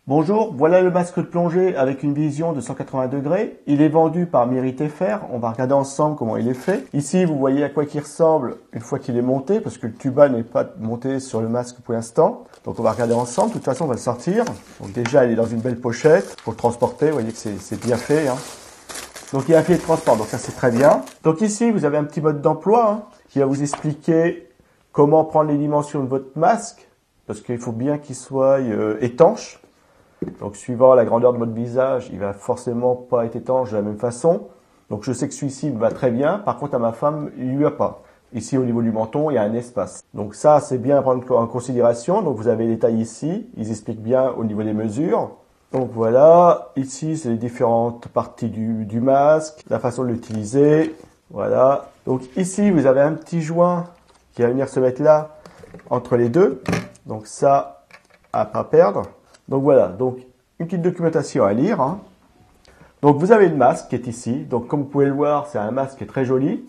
Bonjour, voilà le masque de plongée avec une vision de 180 degrés. Il est vendu par Mérite FR. On va regarder ensemble comment il est fait. Ici, vous voyez à quoi il ressemble une fois qu'il est monté, parce que le tuba n'est pas monté sur le masque pour l'instant. Donc on va regarder ensemble. De toute façon, on va le sortir. Donc déjà, il est dans une belle pochette pour le transporter. Vous voyez que c'est bien fait. Donc il y a un filet de transport, donc ça c'est très bien. Donc ici, vous avez un petit mode d'emploi qui va vous expliquer comment prendre les dimensions de votre masque, parce qu'il faut bien qu'il soit étanche. Donc suivant la grandeur de votre visage, il va forcément pas être étanche de la même façon. Donc je sais que celui-ci me va très bien. Par contre à ma femme, il lui a pas. Ici au niveau du menton, il y a un espace. Donc ça c'est bien à prendre en considération. Donc vous avez les tailles ici. Ils expliquent bien au niveau des mesures. Donc voilà, ici c'est les différentes parties du masque, la façon de l'utiliser. Voilà. Donc ici vous avez un petit joint qui va venir se mettre là entre les deux. Donc ça à pas perdre. Donc voilà, donc une petite documentation à lire. Donc vous avez le masque qui est ici. Donc comme vous pouvez le voir, c'est un masque qui est très joli.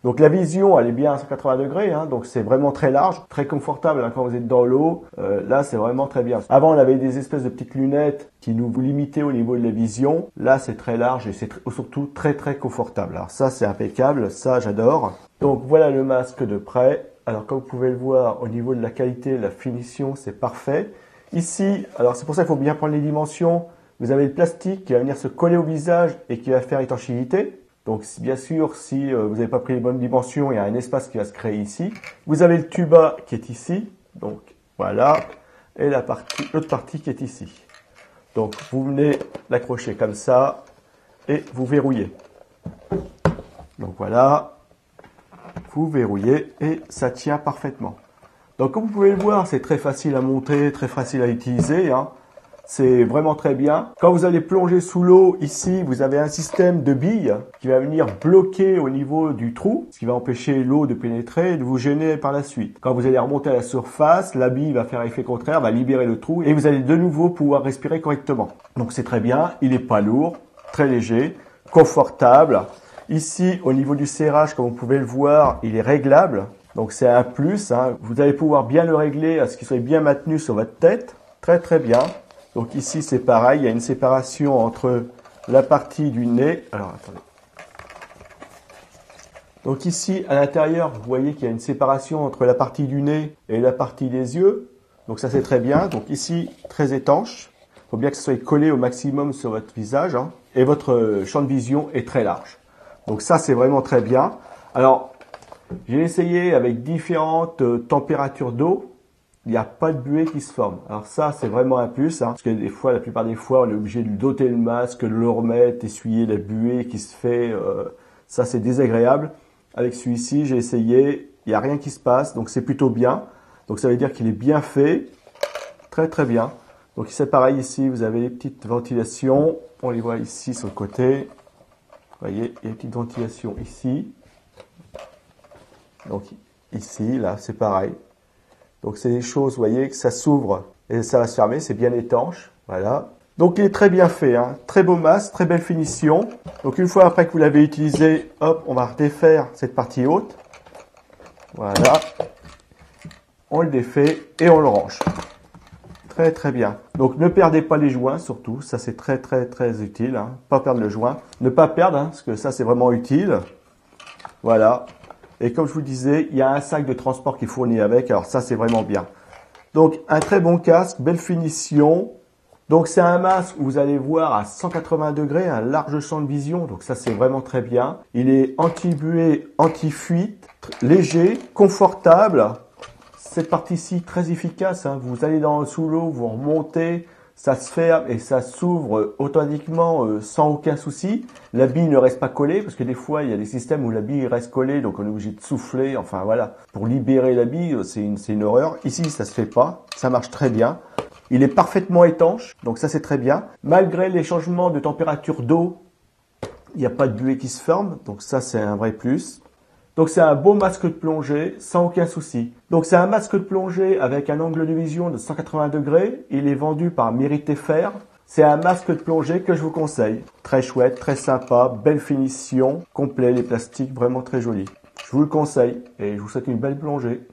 Donc la vision, elle est bien à 180 degrés. Donc c'est vraiment très large, très confortable quand vous êtes dans l'eau. Là, c'est vraiment très bien. Avant, on avait des espèces de petites lunettes qui nous limitaient au niveau de la vision. Là, c'est très large et c'est surtout très très confortable. Alors ça, c'est impeccable. Ça, j'adore. Donc voilà le masque de près. Alors comme vous pouvez le voir, au niveau de la qualité, la finition, c'est parfait. Ici, alors c'est pour ça qu'il faut bien prendre les dimensions. Vous avez le plastique qui va venir se coller au visage et qui va faire étanchéité. Donc bien sûr, si vous n'avez pas pris les bonnes dimensions, il y a un espace qui va se créer ici. Vous avez le tuba qui est ici. Donc voilà. Et l'autre partie qui est ici. Donc vous venez l'accrocher comme ça et vous verrouillez. Donc voilà. Vous verrouillez et ça tient parfaitement. Donc comme vous pouvez le voir, c'est très facile à monter, très facile à utiliser. C'est vraiment très bien. Quand vous allez plonger sous l'eau, ici, vous avez un système de billes qui va venir bloquer au niveau du trou, ce qui va empêcher l'eau de pénétrer et de vous gêner par la suite. Quand vous allez remonter à la surface, la bille va faire effet contraire, va libérer le trou et vous allez de nouveau pouvoir respirer correctement. Donc c'est très bien, il n'est pas lourd, très léger, confortable. Ici, au niveau du serrage, comme vous pouvez le voir, il est réglable. Donc c'est un plus, Vous allez pouvoir bien le régler à ce qu'il soit bien maintenu sur votre tête. Très très bien. Donc ici c'est pareil, il y a une séparation entre la partie du nez. Alors attendez. Donc ici à l'intérieur, vous voyez qu'il y a une séparation entre la partie du nez et la partie des yeux. Donc ça c'est très bien. Donc ici très étanche. Il faut bien que ça soit collé au maximum sur votre visage. Et votre champ de vision est très large. Donc ça c'est vraiment très bien. Alors j'ai essayé avec différentes températures d'eau. Il n'y a pas de buée qui se forme. Alors ça, c'est vraiment un plus. Parce que des fois, la plupart des fois, on est obligé de doter le masque, de le remettre, essuyer la buée qui se fait. Ça, c'est désagréable. Avec celui-ci, j'ai essayé. Il n'y a rien qui se passe. Donc c'est plutôt bien. Donc ça veut dire qu'il est bien fait. Très très bien. Donc c'est pareil ici. Vous avez les petites ventilations. On les voit ici sur le côté. Vous voyez, il y a une petite ventilation ici. Donc ici, là, c'est pareil. Donc c'est des choses, vous voyez, que ça s'ouvre et ça va se fermer, c'est bien étanche. Voilà. Donc il est très bien fait, Très beau masque, très belle finition. Donc une fois après que vous l'avez utilisé, hop, on va redéfaire cette partie haute. Voilà. On le défait et on le range. Très très bien. Donc ne perdez pas les joints surtout, ça c'est très très très utile. Pas perdre le joint. Ne pas perdre, parce que ça c'est vraiment utile. Voilà. Et comme je vous disais, il y a un sac de transport qui est fourni avec. Alors ça, c'est vraiment bien. Donc, un très bon casque, belle finition. Donc, c'est un masque où vous allez voir à 180 degrés, un large champ de vision. Donc, ça, c'est vraiment très bien. Il est anti-buée, anti-fuite, léger, confortable. Cette partie-ci, très efficace. Vous allez sous l'eau, vous remontez. Ça se ferme et ça s'ouvre automatiquement sans aucun souci. La bille ne reste pas collée parce que des fois il y a des systèmes où la bille reste collée, donc on est obligé de souffler. Enfin voilà, pour libérer la bille, c'est une horreur. Ici ça se fait pas, ça marche très bien. Il est parfaitement étanche, donc ça c'est très bien. Malgré les changements de température d'eau, il n'y a pas de buée qui se forme, donc ça c'est un vrai plus. Donc c'est un beau masque de plongée sans aucun souci. Donc c'est un masque de plongée avec un angle de vision de 180 degrés. Il est vendu par Mérite FR. C'est un masque de plongée que je vous conseille. Très chouette, très sympa, belle finition, complet, les plastiques vraiment très jolis. Je vous le conseille et je vous souhaite une belle plongée.